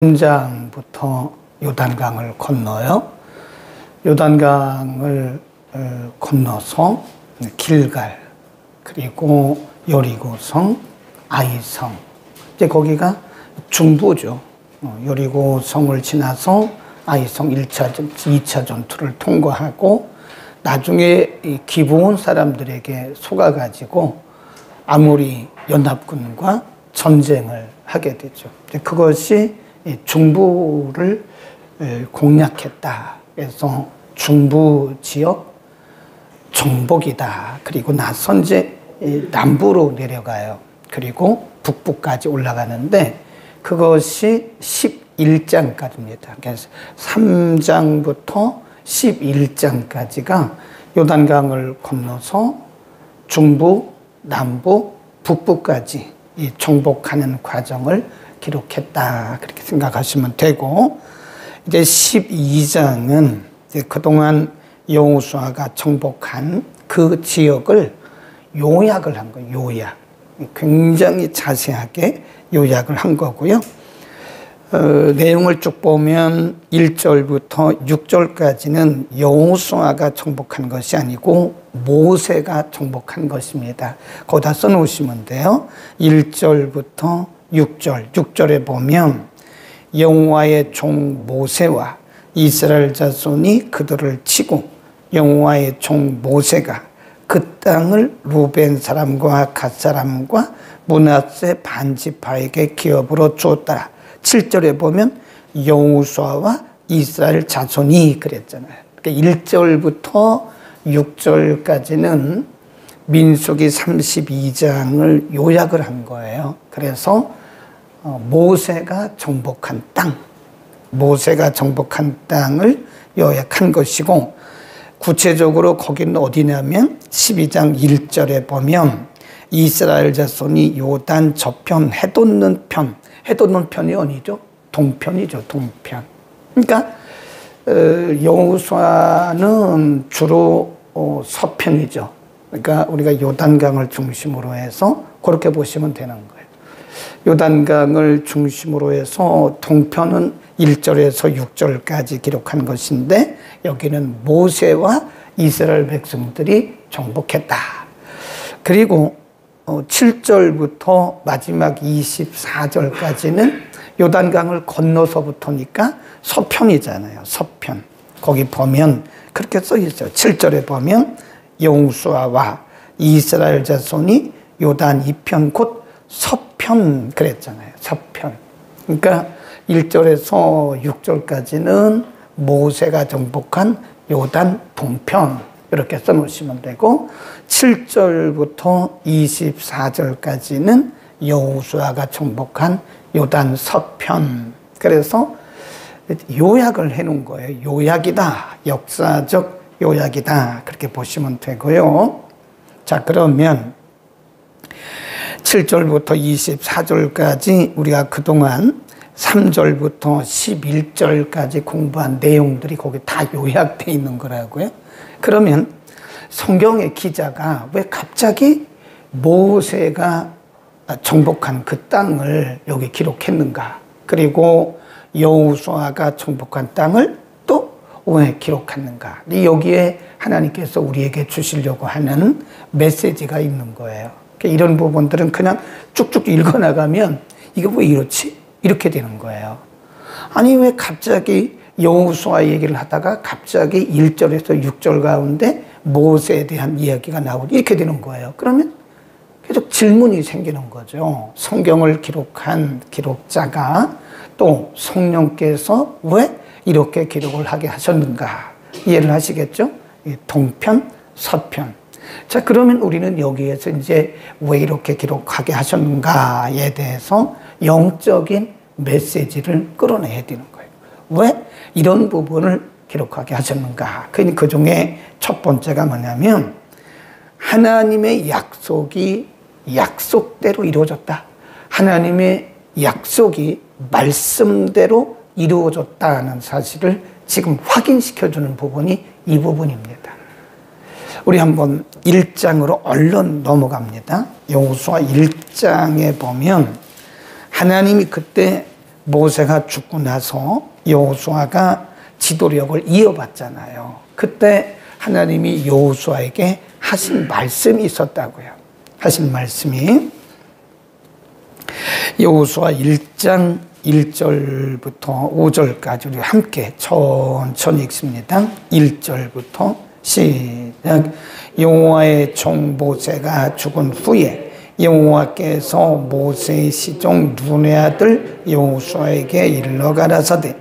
현장부터 요단강을 건너요. 요단강을 건너서 길갈, 그리고 여리고성, 아이성, 이제 거기가 중부죠. 여리고성을 지나서 아이성 1차, 2차 전투를 통과하고 나중에 기브온 사람들에게 속아가지고 아모리 연합군과 전쟁을 하게 되죠. 그것이 중부를 공략했다. 그래서 중부 지역 정복이다. 그리고 나서 이제 남부로 내려가요. 그리고 북부까지 올라가는데 그것이 11장까지입니다. 그래서 3장부터 11장까지가 요단강을 건너서 중부, 남부, 북부까지 이 정복하는 과정을 기록했다. 그렇게 생각하시면 되고, 이제 12장은 이제 그동안 여호수아가 정복한 그 지역을 요약을 한 거예요. 요약. 굉장히 자세하게 요약을 한 거고요. 내용을 쭉 보면 1절부터 6절까지는 여호수아가 정복한 것이 아니고 모세가 정복한 것입니다. 거기다 써놓으시면 돼요. 1절부터 6절, 6절에 보면 여호와의 종 모세와 이스라엘 자손이 그들을 치고 여호와의 종 모세가 그 땅을 루벤 사람과 갓 사람과 므낫세 반지파에게 기업으로 주었더라. 7절에 보면 여호수아와 이스라엘 자손이 그랬잖아요. 그러니까 1절부터 6절까지는 민수기 32장을 요약을 한 거예요. 그래서 모세가 정복한 땅, 모세가 정복한 땅을 요약한 것이고, 구체적으로 거기는 어디냐면 12장 1절에 보면 이스라엘 자손이 요단 저편 해돋는 편, 해돋는 편이 어디죠? 동편이죠, 동편. 그러니까 여호수아는 주로 서편이죠. 그러니까 우리가 요단강을 중심으로 해서 그렇게 보시면 되는 거예요. 요단강을 중심으로 해서 동편은 1절에서 6절까지 기록한 것인데 여기는 모세와 이스라엘 백성들이 정복했다. 그리고 7절부터 마지막 24절까지는 요단강을 건너서부터니까 서편이잖아요. 서편. 거기 보면 그렇게 써 있어요. 7절에 보면 여호수아와 이스라엘 자손이 요단 이편 곧 서편 그랬잖아요. 서편. 그러니까 1절에서 6절까지는 모세가 정복한 요단 동편 이렇게 써놓으시면 되고, 7절부터 24절까지는 여호수아가 정복한 요단 서편. 그래서 요약을 해놓은 거예요. 요약이다. 역사적 요약이다. 그렇게 보시면 되고요. 자, 그러면 7절부터 24절까지 우리가 그동안 3절부터 11절까지 공부한 내용들이 거기 다 요약되어 있는 거라고요. 그러면 성경의 기자가 왜 갑자기 모세가 정복한 그 땅을 여기 기록했는가? 그리고 여호수아가 정복한 땅을 또 왜 기록했는가? 여기에 하나님께서 우리에게 주시려고 하는 메시지가 있는 거예요. 이런 부분들은 그냥 쭉쭉 읽어나가면 이거 왜 이렇지? 이렇게 되는 거예요. 아니 왜 갑자기 여호수아 얘기를 하다가 갑자기 1절에서 6절 가운데 모세에 대한 이야기가 나오고 이렇게 되는 거예요. 그러면 계속 질문이 생기는 거죠. 성경을 기록한 기록자가 또 성령께서 왜 이렇게 기록을 하게 하셨는가? 이해를 하시겠죠? 동편, 서편. 자, 그러면 우리는 여기에서 이제 왜 이렇게 기록하게 하셨는가에 대해서 영적인 메시지를 끌어내야 되는 거예요. 왜 이런 부분을 기록하게 하셨는가? 그 중에 첫 번째가 뭐냐면 하나님의 약속이 약속대로 이루어졌다. 하나님의 약속이 말씀대로 이루어졌다는 사실을 지금 확인시켜주는 부분이 이 부분입니다. 우리 한번 1장으로 얼른 넘어갑니다. 여호수아 1장에 보면 하나님이 그때 모세가 죽고 나서 여호수아가 지도력을 이어받잖아요. 그때 하나님이 여호수아에게 하신 말씀이 있었다고요. 하신 말씀이 여호수아 1장 1절부터 5절까지 우리 함께 천천히 읽습니다. 1절부터 시작. 여호와의 종 모세가 죽은 후에 여호와께서 모세의 시종 눈의 아들 여호수아에게 일러 가라사대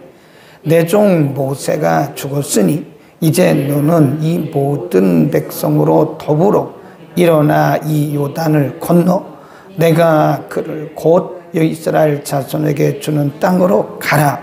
내 종 모세가 죽었으니 이제 너는 이 모든 백성으로 더불어 일어나 이 요단을 건너 내가 그를 곧 이스라엘 자손에게 주는 땅으로 가라.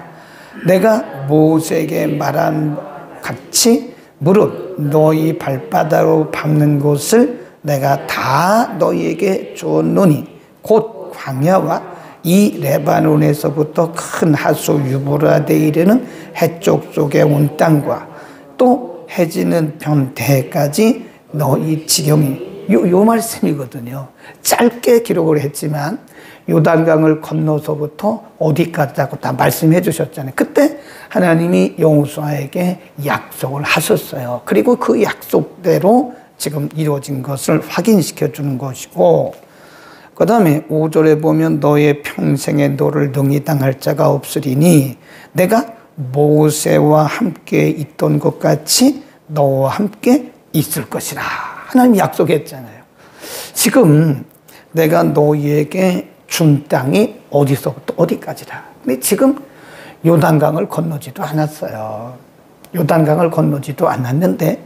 내가 모세에게 말한 같이 무릇 너희 발바닥으로 밟는 곳을 내가 다 너희에게 주었노니 곧 광야와 이 레바논에서부터 큰 하수 유브라데 이르는 해쪽 속에 온 땅과 또 해지는 변대까지 너희 지경이 요 말씀이거든요. 짧게 기록을 했지만 요단강을 건너서부터 어디까지라고 다 말씀해 주셨잖아요. 그때 하나님이 여호수아에게 약속을 하셨어요. 그리고 그 약속대로 지금 이루어진 것을 확인시켜 주는 것이고, 그 다음에 5절에 보면 너의 평생에 너를 능히 당할 자가 없으리니 내가 모세와 함께 있던 것 같이 너와 함께 있을 것이라. 하나님 약속했잖아요. 지금 내가 너희에게 준 땅이 어디서부터 어디까지라. 근데 지금 요단강을 건너지도 않았어요. 요단강을 건너지도 않았는데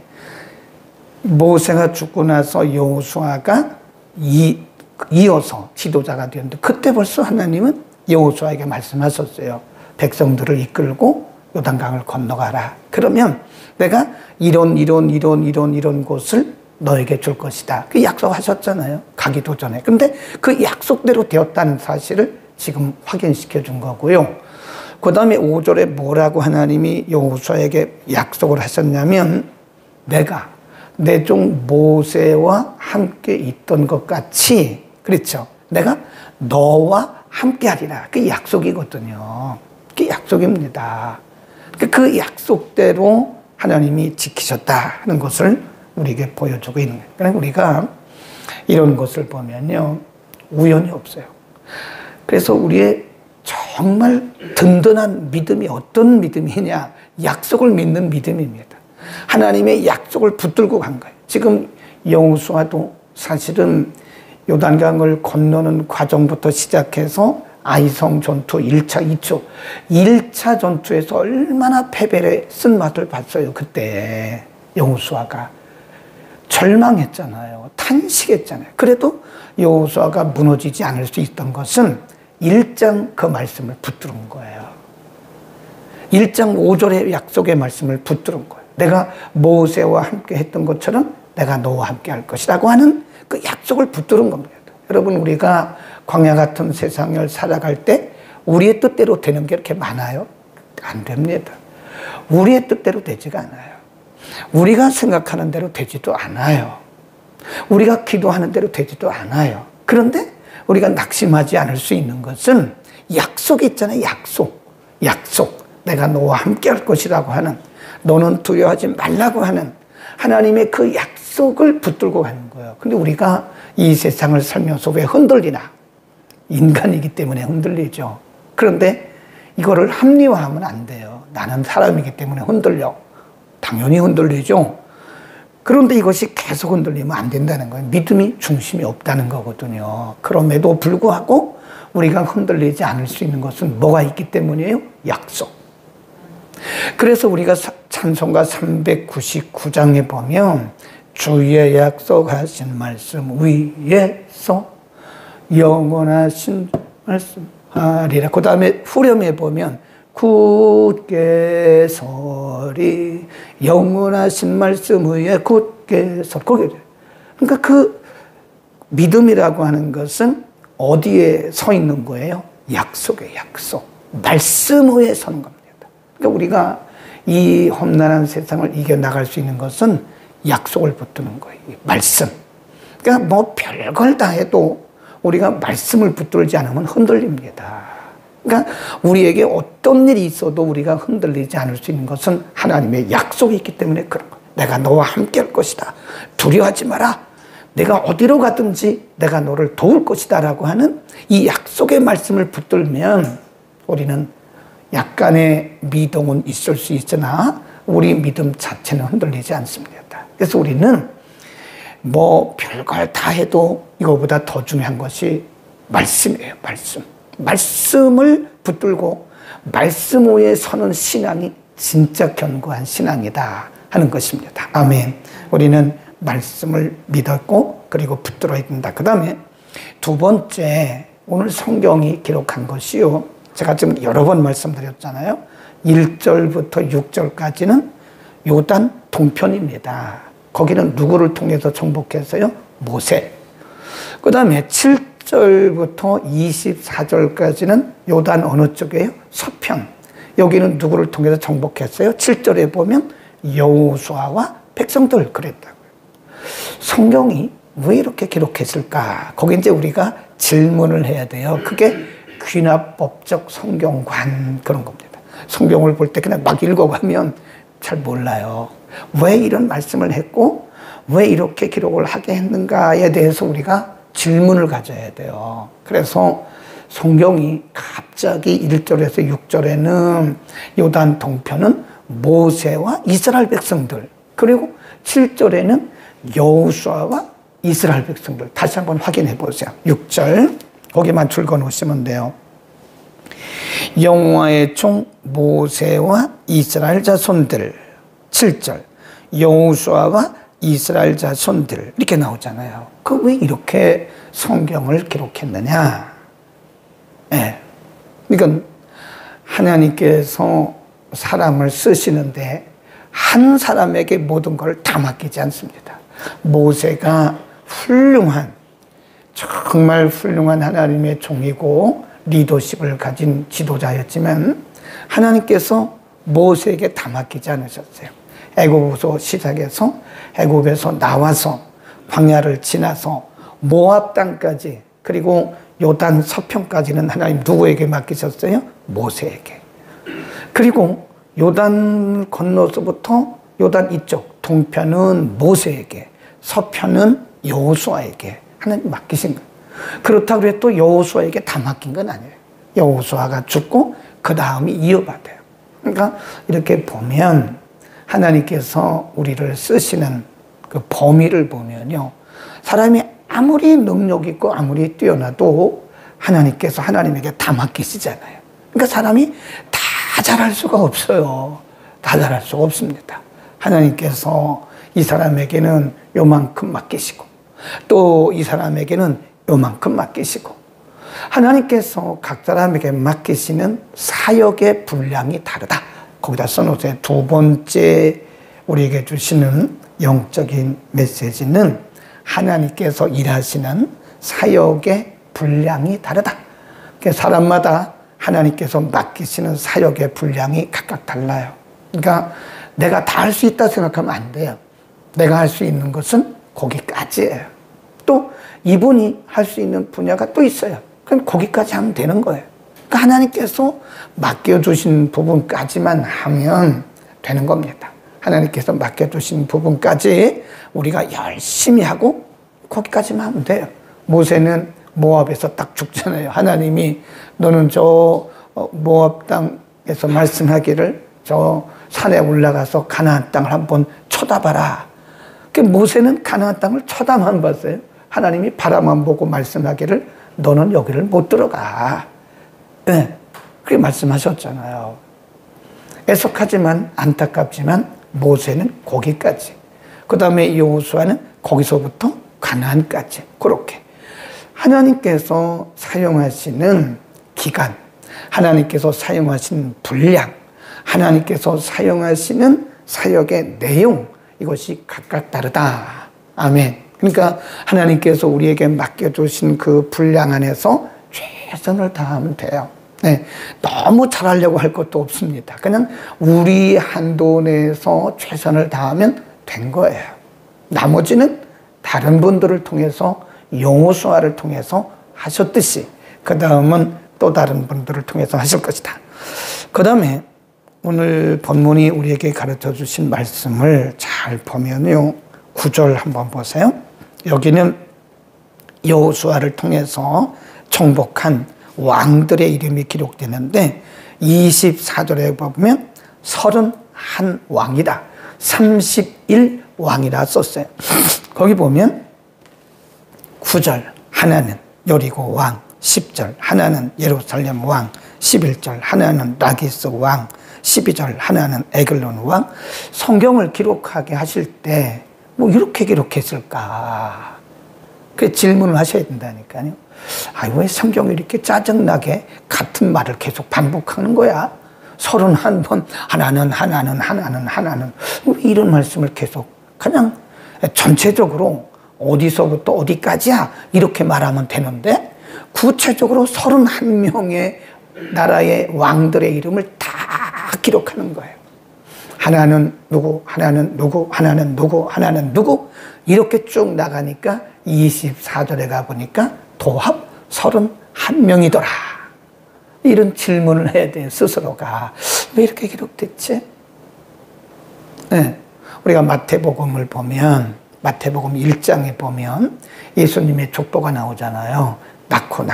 모세가 죽고 나서 여호수아가 이어서 지도자가 되었는데 그때 벌써 하나님은 여호수아에게 말씀하셨어요. 백성들을 이끌고 요단강을 건너가라. 그러면 내가 이런 곳을 너에게 줄 것이다. 그 약속하셨잖아요. 가기도 전에. 근데 그 약속대로 되었다는 사실을 지금 확인시켜 준 거고요. 그 다음에 5절에 뭐라고 하나님이 여호수아에게 약속을 하셨냐면 내가 내 종 모세와 함께 있던 것 같이, 그렇죠? 내가 너와 함께 하리라. 그게 약속이거든요. 그게 약속입니다. 그 약속대로 하나님이 지키셨다 하는 것을 우리에게 보여주고 있는 거예요. 그러니까 우리가 이런 것을 보면요, 우연이 없어요. 그래서 우리의 정말 든든한 믿음이 어떤 믿음이냐? 약속을 믿는 믿음입니다. 하나님의 약속을 붙들고 간 거예요. 지금 여호수아도 사실은 요단강을 건너는 과정부터 시작해서 아이성 전투 1차, 2차. 1차 전투에서 얼마나 패배의 쓴맛을 봤어요. 그때 여호수아가 절망했잖아요. 탄식했잖아요. 그래도 여호수아가 무너지지 않을 수 있던 것은 1장 그 말씀을 붙들은 거예요. 1장 5절의 약속의 말씀을 붙들은 거예요. 내가 모세와 함께 했던 것처럼 내가 너와 함께 할 것이라고 하는 그 약속을 붙들은 겁니다. 여러분, 우리가 광야 같은 세상을 살아갈 때 우리의 뜻대로 되는 게 이렇게 많아요? 안 됩니다. 우리의 뜻대로 되지가 않아요. 우리가 생각하는 대로 되지도 않아요. 우리가 기도하는 대로 되지도 않아요. 그런데 우리가 낙심하지 않을 수 있는 것은 약속이 있잖아요. 약속. 내가 너와 함께 할 것이라고 하는, 너는 두려워하지 말라고 하는 하나님의 그 약속을 붙들고 가는 거예요. 근데 우리가 이 세상을 살면서 왜 흔들리나? 인간이기 때문에 흔들리죠. 그런데 이거를 합리화하면 안 돼요. 나는 사람이기 때문에 흔들려. 당연히 흔들리죠. 그런데 이것이 계속 흔들리면 안 된다는 거예요. 믿음이 중심이 없다는 거거든요. 그럼에도 불구하고 우리가 흔들리지 않을 수 있는 것은 뭐가 있기 때문이에요? 약속. 그래서 우리가 찬송가 399장에 보면 주의 약속하신 말씀 위에서 영원하신 말씀 하리라. 그 다음에 후렴에 보면 굳게 서리 영원하신 말씀 위에 굳게 서. 그러니까 그 믿음이라고 하는 것은 어디에 서 있는 거예요? 약속에 약속. 말씀 위에 서는 겁니다. 그러니까 우리가 이 험난한 세상을 이겨나갈 수 있는 것은 약속을 붙드는 거예요. 말씀. 그러니까 뭐 별걸 다 해도 우리가 말씀을 붙들지 않으면 흔들립니다. 그러니까 우리에게 어떤 일이 있어도 우리가 흔들리지 않을 수 있는 것은 하나님의 약속이 있기 때문에 그런 거예요. 내가 너와 함께 할 것이다. 두려워하지 마라. 내가 어디로 가든지 내가 너를 도울 것이다 라고 하는 이 약속의 말씀을 붙들면 우리는 약간의 미동은 있을 수 있으나 우리 믿음 자체는 흔들리지 않습니다. 그래서 우리는 뭐 별걸 다 해도 이거보다 더 중요한 것이 말씀이에요. 말씀. 말씀을 붙들고 말씀 위에 서는 신앙이 진짜 견고한 신앙이다 하는 것입니다. 아멘. 우리는 말씀을 믿었고 그리고 붙들어야 된다. 그 다음에 두 번째, 오늘 성경이 기록한 것이요, 제가 지금 여러 번 말씀드렸잖아요. 1절부터 6절까지는 요단 동편입니다. 거기는 누구를 통해서 정복했어요? 모세. 그 다음에 7절부터 24절까지는 요단 어느 쪽이에요? 서편. 여기는 누구를 통해서 정복했어요? 7절에 보면 여호수아와 백성들 그랬다고요. 성경이 왜 이렇게 기록했을까? 거기 이제 우리가 질문을 해야 돼요. 그게 귀납법적 성경관 그런 겁니다. 성경을 볼 때 그냥 막 읽어가면 잘 몰라요. 왜 이런 말씀을 했고 왜 이렇게 기록을 하게 했는가에 대해서 우리가 질문을 가져야 돼요. 그래서 성경이 갑자기 1절에서 6절에는 요단 동편은 모세와 이스라엘 백성들, 그리고 7절에는 여호수아와 이스라엘 백성들. 다시 한번 확인해 보세요. 6절 거기만 줄거 놓으시면 돼요. 여호와의 종 모세와 이스라엘 자손들. 7절 여호수아와 이스라엘 자손들 이렇게 나오잖아요. 그 왜 이렇게 성경을 기록했느냐? 네. 이건 하나님께서 사람을 쓰시는데 한 사람에게 모든 걸 다 맡기지 않습니다. 모세가 훌륭한, 정말 훌륭한 하나님의 종이고 리더십을 가진 지도자였지만 하나님께서 모세에게 다 맡기지 않으셨어요. 애굽에서 시작해서 애굽에서 나와서 광야를 지나서 모압 땅까지, 그리고 요단 서편까지는 하나님 누구에게 맡기셨어요? 모세에게. 그리고 요단 건너서부터 요단 이쪽 동편은 모세에게, 서편은 여호수아에게 하나님 맡기신 거예요. 그렇다고 해서 또 여호수아에게 다 맡긴 건 아니에요. 여호수아가 죽고 그 다음이 이어받아요. 그러니까 이렇게 보면 하나님께서 우리를 쓰시는 그 범위를 보면요, 사람이 아무리 능력 있고 아무리 뛰어나도 하나님께서 하나님에게 다 맡기시잖아요. 그러니까 사람이 다 잘할 수가 없어요. 다 잘할 수가 없습니다. 하나님께서 이 사람에게는 요만큼 맡기시고 또 이 사람에게는 요만큼 맡기시고, 하나님께서 각 사람에게 맡기시는 사역의 분량이 다르다. 거기다 써놓으세요. 두 번째 우리에게 주시는 영적인 메시지는 하나님께서 일하시는 사역의 분량이 다르다. 사람마다 하나님께서 맡기시는 사역의 분량이 각각 달라요. 그러니까 내가 다 할 수 있다 생각하면 안 돼요. 내가 할 수 있는 것은 거기까지예요. 또 이분이 할 수 있는 분야가 또 있어요. 그럼 거기까지 하면 되는 거예요. 그러니까 하나님께서 맡겨주신 부분까지만 하면 되는 겁니다. 하나님께서 맡겨주신 부분까지 우리가 열심히 하고 거기까지만 하면 돼요. 모세는 모압에서 딱 죽잖아요. 하나님이 너는 저 모압 땅에서 말씀하기를 저 산에 올라가서 가나안 땅을 한번 쳐다봐라. 모세는 가나안 땅을 쳐다만 봤어요. 하나님이 바라만 보고 말씀하기를 너는 여기를 못 들어가. 네, 그렇게 말씀하셨잖아요. 애석하지만 안타깝지만 모세는 거기까지, 그 다음에 여호수아는 거기서부터 가나안까지, 그렇게 하나님께서 사용하시는 기간, 하나님께서 사용하시는 분량, 하나님께서 사용하시는 사역의 내용, 이것이 각각 다르다. 아멘. 그러니까 하나님께서 우리에게 맡겨주신 그 분량 안에서 최선을 다하면 돼요. 네, 너무 잘하려고 할 것도 없습니다. 그냥 우리 한도 내에서 최선을 다하면 된 거예요. 나머지는 다른 분들을 통해서, 여호수아를 통해서 하셨듯이 그 다음은 또 다른 분들을 통해서 하실 것이다. 그 다음에 오늘 본문이 우리에게 가르쳐 주신 말씀을 잘 보면요. 9절 한번 보세요. 여기는 여호수아를 통해서 정복한 왕들의 이름이 기록되는데 24절에 보면 31왕이다. 31왕이라 썼어요. 거기 보면 9절 하나는 여리고 왕, 10절 하나는 예루살렘 왕, 11절 하나는 라기스 왕, 12절 하나는 에글론 왕. 성경을 기록하게 하실 때 뭐 이렇게 기록했을까? 그 질문을 하셔야 된다니까요. 왜 성경이 이렇게 짜증나게 같은 말을 계속 반복하는 거야? 31번 하나는 왜 이런 말씀을 계속 그냥 전체적으로 어디서부터 어디까지야 이렇게 말하면 되는데 구체적으로 31명의 나라의 왕들의 이름을 다 기록하는 거예요. 하나는 누구, 하나는 누구, 하나는 누구, 하나는 누구 이렇게 쭉 나가니까 24절에 가보니까 도합 31명이더라. 이런 질문을 해야 돼요. 스스로가. 왜 이렇게 기록됐지? 네. 우리가 마태복음을 보면 마태복음 1장에 보면 예수님의 족보가 나오잖아요. 낳고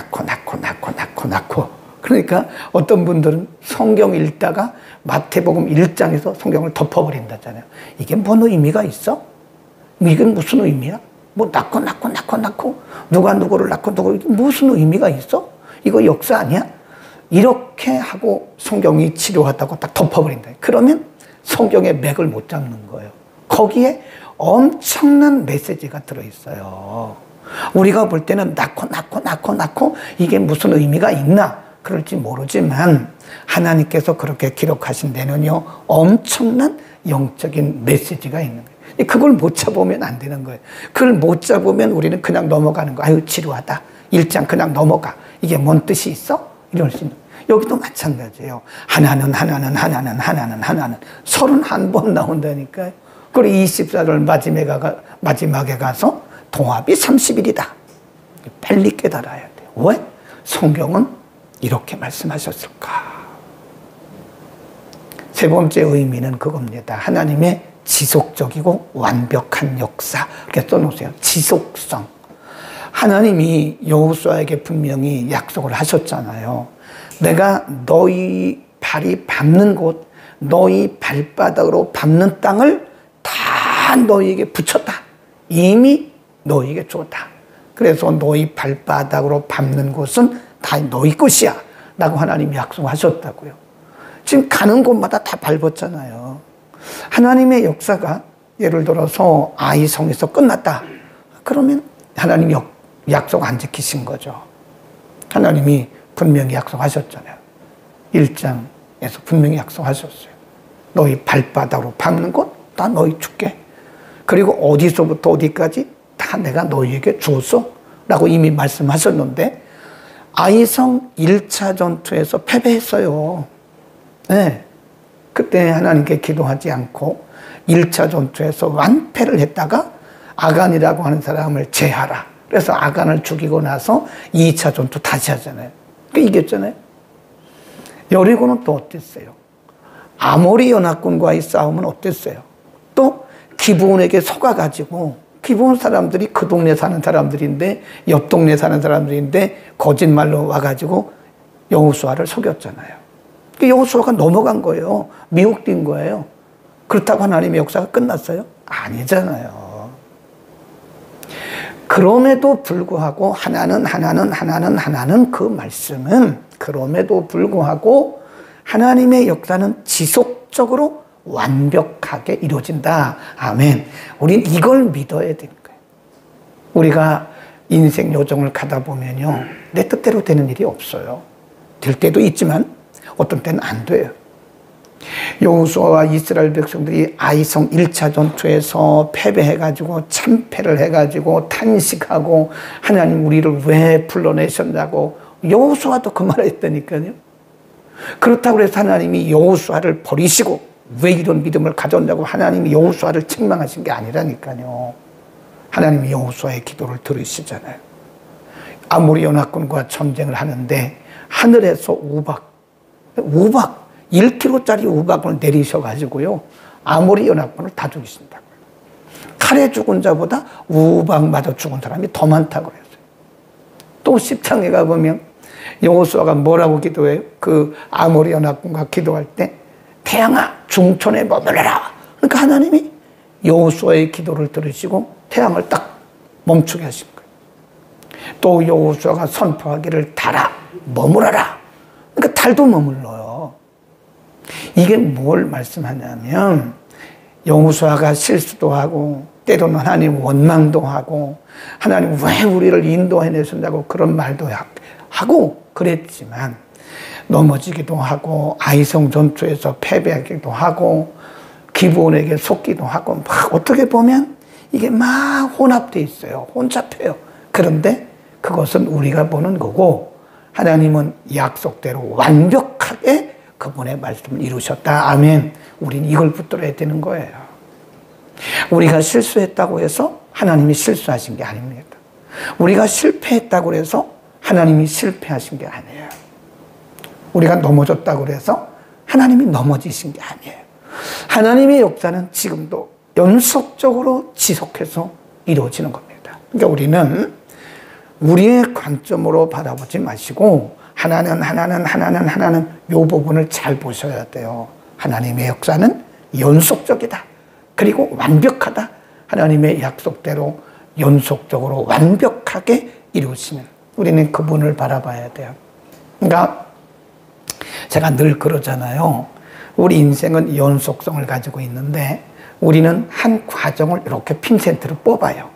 그러니까 어떤 분들은 성경 읽다가 마태복음 1장에서 성경을 덮어버린다잖아요. 이게 뭔 의미가 있어? 이게 무슨 의미야? 뭐 낳고 누가 누구를 낳고 이게 무슨 의미가 있어? 이거 역사 아니야? 이렇게 하고 성경이 치료하다고 딱 덮어버린다. 그러면 성경의 맥을 못 잡는 거예요. 거기에 엄청난 메시지가 들어있어요. 우리가 볼 때는 낳고 이게 무슨 의미가 있나? 그럴지 모르지만 하나님께서 그렇게 기록하신 데는요 엄청난 영적인 메시지가 있는 거예요. 그걸 못 잡으면 안 되는 거예요. 그걸 못 잡으면 우리는 그냥 넘어가는 거예요. 지루하다. 1장 그냥 넘어가. 이게 뭔 뜻이 있어? 이럴 수 있는 거예요. 여기도 마찬가지예요. 하나는 31번 나온다니까요. 그리고 24절 마지막에 가서 동합이 30일이다. 빨리 깨달아야 돼요. 왜? 성경은 이렇게 말씀하셨을까? 세 번째 의미는 그겁니다. 하나님의 지속적이고 완벽한 역사. 이렇게 써놓으세요. 지속성. 하나님이 여호수아에게 분명히 약속을 하셨잖아요. 내가 너희 발이 밟는 곳, 너희 발바닥으로 밟는 땅을 다 너희에게 붙였다. 이미 너희에게 줬다. 그래서 너희 발바닥으로 밟는 곳은 다 너희 것이야 라고 하나님이 약속하셨다고요. 지금 가는 곳마다 다 밟았잖아요. 하나님의 역사가 예를 들어서 아이성에서 끝났다. 그러면 하나님이 약속 안 지키신 거죠. 하나님이 분명히 약속하셨잖아요. 1장에서 분명히 약속하셨어요. 너희 발바닥으로 밟는 곳 다 너희 줄게. 그리고 어디서부터 어디까지 다 내가 너희에게 주었어 라고 이미 말씀하셨는데 아이성 1차 전투에서 패배했어요. 네. 그때 하나님께 기도하지 않고 1차 전투에서 완패를 했다가 아간이라고 하는 사람을 제하라. 그래서 아간을 죽이고 나서 2차 전투 다시 하잖아요. 그러니까 이겼잖아요. 여리고는 또 어땠어요? 아모리 연합군과의 싸움은 어땠어요? 또 기브온에게 속아가지고 기브온 사람들이 그 동네 사는 사람들인데 옆 동네 사는 사람들인데 거짓말로 와가지고 여호수아를 속였잖아요. 여호수아가 넘어간 거예요. 미혹된 거예요. 그렇다고 하나님의 역사가 끝났어요? 아니잖아요. 그럼에도 불구하고 하나는 그 말씀은 그럼에도 불구하고 하나님의 역사는 지속적으로 완벽하게 이루어진다. 아멘. 우린 이걸 믿어야 되는 거예요. 우리가 인생 요정을 가다 보면요. 내 뜻대로 되는 일이 없어요. 될 때도 있지만 어떤 때는 안 돼요. 여호수아와 이스라엘 백성들이 아이성 1차 전투에서 패배해가지고 참패를 해가지고 탄식하고 하나님 우리를 왜 불러내셨냐고 여호수아도 그 말을 했다니까요. 그렇다고 해서 하나님이 여호수아를 버리시고 왜 이런 믿음을 가졌냐고 하나님이 여호수아를 책망하신 게 아니라니까요. 하나님이 여호수아의 기도를 들으시잖아요. 아모리 연합군과 전쟁을 하는데 하늘에서 우박 1kg짜리 우박을 내리셔가지고요, 아모리 연합군을 다 죽이신다고요. 칼에 죽은 자보다 우박 맞아 죽은 사람이 더 많다고 그랬어요. 또 10장에 가보면 여호수아가 뭐라고 기도해요? 그 아모리 연합군과 기도할 때, 태양아 중천에 머물러라. 그러니까 하나님이 여호수아의 기도를 들으시고 태양을 딱 멈추게 하신 거예요. 또 여호수아가 선포하기를 달아 머물러라. 그러니까 달도 머물러요. 이게 뭘 말씀하냐면, 여호수아가 실수도 하고 때로는 하나님 원망도 하고 하나님 왜 우리를 인도해내신다고 그런 말도 하고 그랬지만, 넘어지기도 하고 아이성 전투에서 패배하기도 하고 기브온에게 속기도 하고 막 어떻게 보면 이게 막 혼합되어 있어요. 혼잡해요. 그런데 그것은 우리가 보는 거고, 하나님은 약속대로 완벽하게 그분의 말씀을 이루셨다. 아멘. 우리는 이걸 붙들어야 되는 거예요. 우리가 실수했다고 해서 하나님이 실수하신 게 아닙니다. 우리가 실패했다고 해서 하나님이 실패하신 게 아니에요. 우리가 넘어졌다고 해서 하나님이 넘어지신 게 아니에요. 하나님의 역사는 지금도 연속적으로 지속해서 이루어지는 겁니다. 그러니까 우리는 우리의 관점으로 바라보지 마시고 하나는 이 부분을 잘 보셔야 돼요. 하나님의 역사는 연속적이다. 그리고 완벽하다. 하나님의 약속대로 연속적으로 완벽하게 이루시는, 우리는 그분을 바라봐야 돼요. 그러니까 제가 늘 그러잖아요. 우리 인생은 연속성을 가지고 있는데 우리는 한 과정을 이렇게 핀센트로 뽑아요.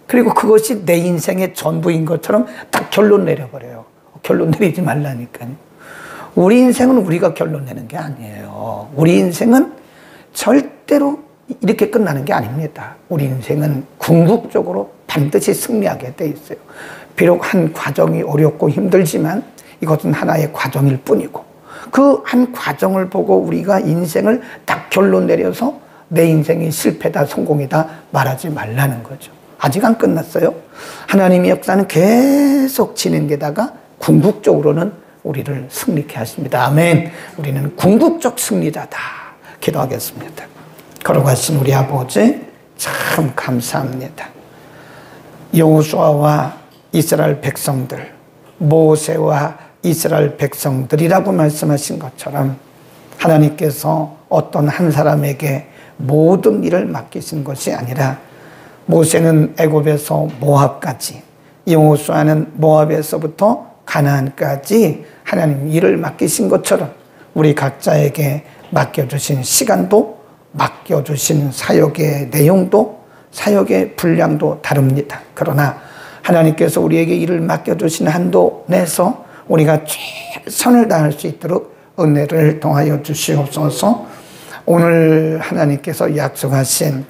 그리고 그것이 내 인생의 전부인 것처럼 딱 결론 내려버려요. 결론 내리지 말라니까요. 우리 인생은 우리가 결론 내는 게 아니에요. 우리 인생은 절대로 이렇게 끝나는 게 아닙니다. 우리 인생은 궁극적으로 반드시 승리하게 돼 있어요. 비록 한 과정이 어렵고 힘들지만 이것은 하나의 과정일 뿐이고, 그 한 과정을 보고 우리가 인생을 딱 결론 내려서 내 인생이 실패다 성공이다 말하지 말라는 거죠. 아직 안 끝났어요. 하나님의 역사는 계속 진행되다가 궁극적으로는 우리를 승리케 하십니다. 아멘. 우리는 궁극적 승리자다. 기도하겠습니다. 걸어가신 우리 아버지 참 감사합니다. 여호수아와 이스라엘 백성들, 모세와 이스라엘 백성들이라고 말씀하신 것처럼 하나님께서 어떤 한 사람에게 모든 일을 맡기신 것이 아니라, 모세는 애굽에서 모압까지, 여호수아는 모압에서부터 가나안까지 하나님 일을 맡기신 것처럼 우리 각자에게 맡겨주신 시간도, 맡겨주신 사역의 내용도, 사역의 분량도 다릅니다. 그러나 하나님께서 우리에게 일을 맡겨주신 한도 내에서 우리가 최선을 다할 수 있도록 은혜를 통하여 주시옵소서. 오늘 하나님께서 약속하신,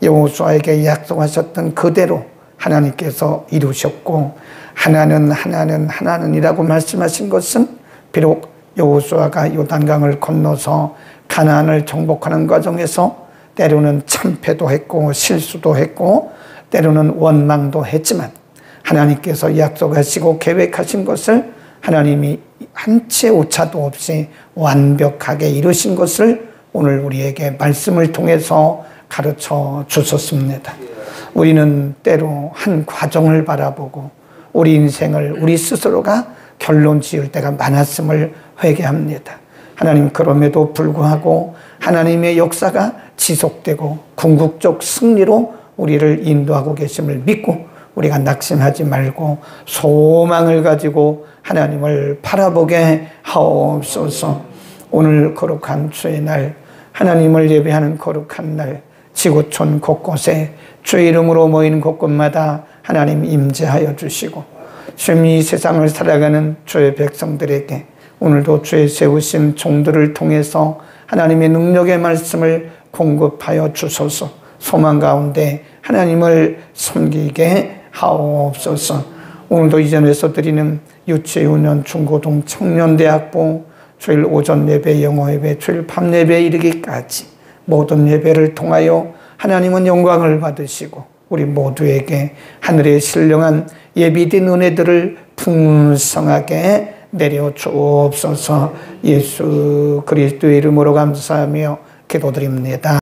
여호수아에게 약속하셨던 그대로 하나님께서 이루셨고, 하나는이라고 말씀하신 것은 비록 여호수아가 요단강을 건너서 가나안을 정복하는 과정에서 때로는 참패도 했고 실수도 했고 때로는 원망도 했지만, 하나님께서 약속하시고 계획하신 것을 하나님이 한 채 오차도 없이 완벽하게 이루신 것을 오늘 우리에게 말씀을 통해서 가르쳐 주셨습니다. 우리는 때로 한 과정을 바라보고 우리 인생을 우리 스스로가 결론 지을 때가 많았음을 회개합니다. 하나님, 그럼에도 불구하고 하나님의 역사가 지속되고 궁극적 승리로 우리를 인도하고 계심을 믿고 우리가 낙심하지 말고 소망을 가지고 하나님을 바라보게 하옵소서. 오늘 거룩한 주의 날, 하나님을 예배하는 거룩한 날, 지구촌 곳곳에 주의 이름으로 모이는 곳곳마다 하나님 임재하여 주시고, 주님이 세상을 살아가는 주의 백성들에게 오늘도 주의 세우신 종들을 통해서 하나님의 능력의 말씀을 공급하여 주소서. 소망 가운데 하나님을 섬기게 하옵소서. 오늘도 이전에서 드리는 유치유년 중고등 청년대학부 주일 오전 예배, 영어 예배, 주일 밤 예배 이르기까지 모든 예배를 통하여 하나님은 영광을 받으시고 우리 모두에게 하늘의 신령한 예비된 은혜들을 풍성하게 내려 주옵소서. 예수 그리스도의 이름으로 감사하며 기도드립니다.